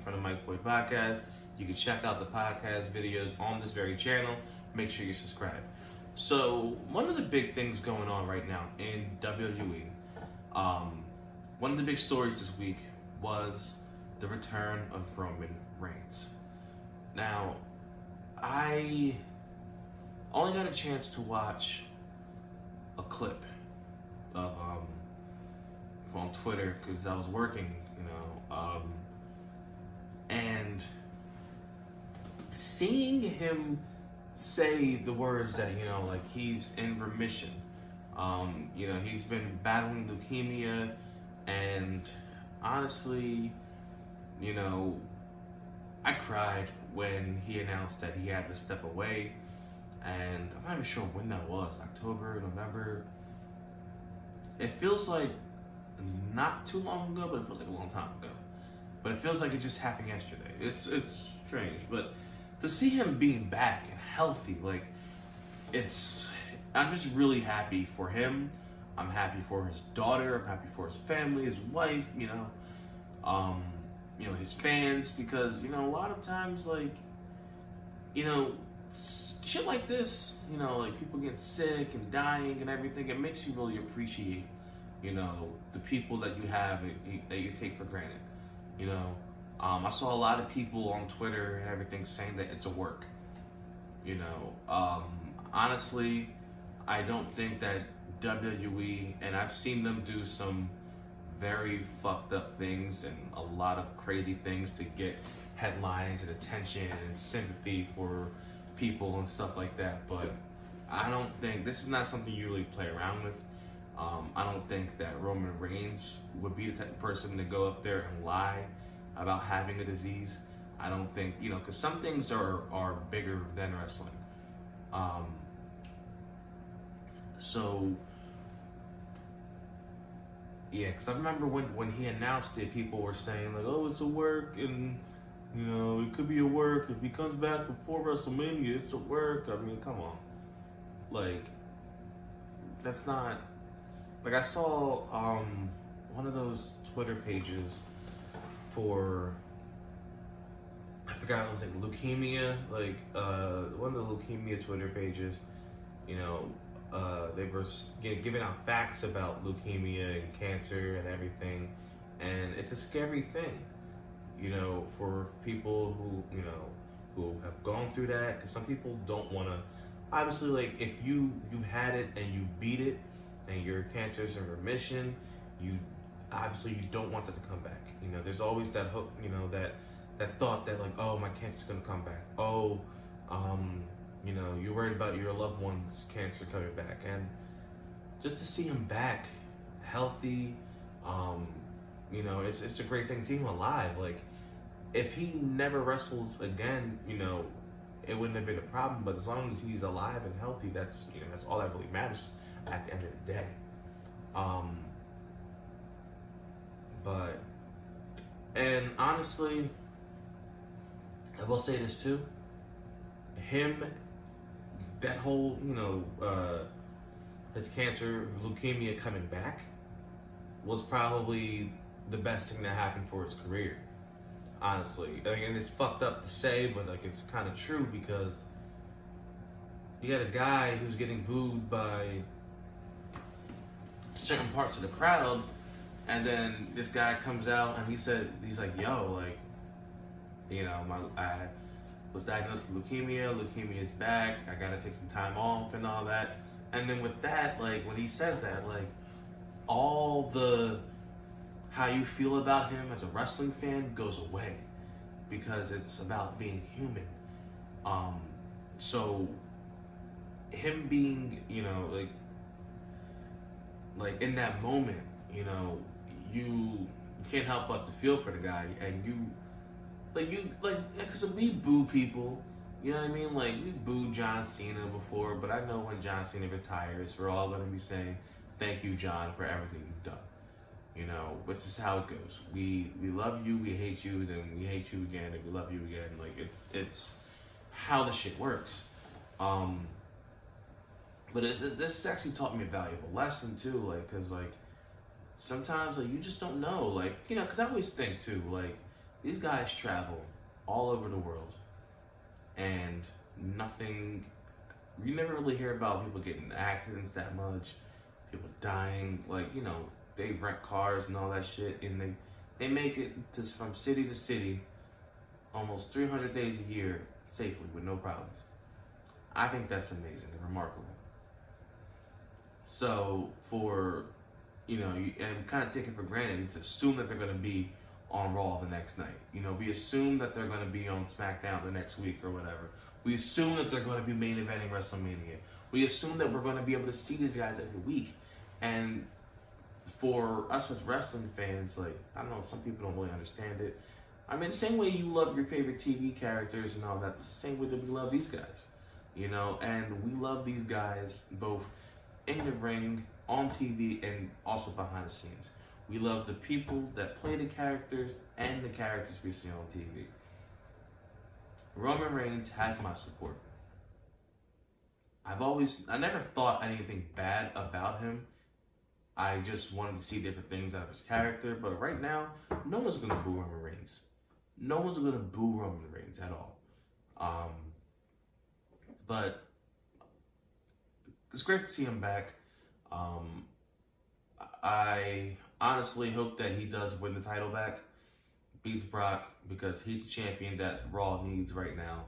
from the Mike Boy Podcast. You can check out the podcast videos on this very channel. Make sure you subscribe. So, one of the big things going on right now in WWE, one of the big stories this week was the return of Roman Reigns. Now, I only got a chance to watch a clip of on Twitter because I was working, and seeing him say the words that like he's in remission. He's been battling leukemia, and honestly, I cried when he announced that he had to step away. And I'm not even sure when that was, October, November. It feels like not too long ago, but it feels like a long time ago. But it feels like it just happened yesterday. It's strange, but to see him being back and healthy, I'm just really happy for him. I'm happy for his daughter. I'm happy for his family, his wife, his fans, because, a lot of times, shit like this, people get sick and dying and everything, it makes you really appreciate, the people that you have that you take for granted. I saw a lot of people on Twitter and everything saying that it's a work. Honestly, I don't think that WWE, and I've seen them do some very fucked up things and a lot of crazy things to get headlines and attention and sympathy for people and stuff like that, but I don't think, this is not something you really play around with. I don't think that Roman Reigns would be the type of person to go up there and lie about having a disease. I don't think, because some things are bigger than wrestling. Because I remember when he announced it, people were saying oh, it's a work, and it could be a work. If he comes back before WrestleMania, it's a work. I mean, come on. That's not... I saw one of those Twitter pages for... I forgot, it was leukemia. One of the leukemia Twitter pages, they were giving out facts about leukemia and cancer and everything. And it's a scary thing. For people who have gone through that, because some people don't want to. Obviously, if you had it and you beat it, and your cancer's in remission, you don't want that to come back. There's always that hope, that thought that oh, my cancer's gonna come back. Oh, you're worried about your loved one's cancer coming back, and just to see him back, healthy, it's a great thing to see him alive. If he never wrestles again, it wouldn't have been a problem. But as long as he's alive and healthy, that's all that really matters at the end of the day. And honestly, I will say this too. That whole, his cancer, leukemia coming back was probably the best thing that happened for his career. Honestly, and it's fucked up to say, but it's kind of true, because you got a guy who's getting booed by certain parts of the crowd, and then this guy comes out and he's like, yo, I was diagnosed with leukemia. Leukemia is back. I gotta take some time off and all that. And then with that, when he says that, all the how you feel about him as a wrestling fan goes away, because it's about being human. So him being, in that moment, you can't help but to feel for the guy, and because we boo people, you know what I mean? We booed John Cena before, but I know when John Cena retires, we're all gonna be saying, thank you, John, for everything you've done. Which is how it goes. We love you, we hate you, then we hate you again, and we love you again. It's how the shit works. But this actually taught me a valuable lesson too, because sometimes you just don't know, because I always think too, These guys travel all over the world, and nothing. You never really hear about people getting in accidents that much, people dying. Like, they rent cars and all that shit, and they make it from city to city, almost 300 days a year safely with no problems. I think that's amazing and remarkable. So and kind of take it for granted to assume that they're going to be on Raw the next night. We assume that they're going to be on SmackDown the next week or whatever. We assume that they're going to be main eventing WrestleMania. We assume that we're going to be able to see these guys every week. And for us as wrestling fans, like, I don't know, some people don't really understand it. I mean, the same way you love your favorite TV characters and all that, the same way that we love these guys. And we love these guys both in the ring, on TV, and also behind the scenes. We love the people that play the characters and the characters we see on TV. Roman Reigns has my support. I never thought anything bad about him. I just wanted to see different things out of his character. But right now, no one's going to boo Roman Reigns. No one's going to boo Roman Reigns at all. But it's great to see him back. I honestly hope that he does win the title back, beats Brock, because he's the champion that Raw needs right now.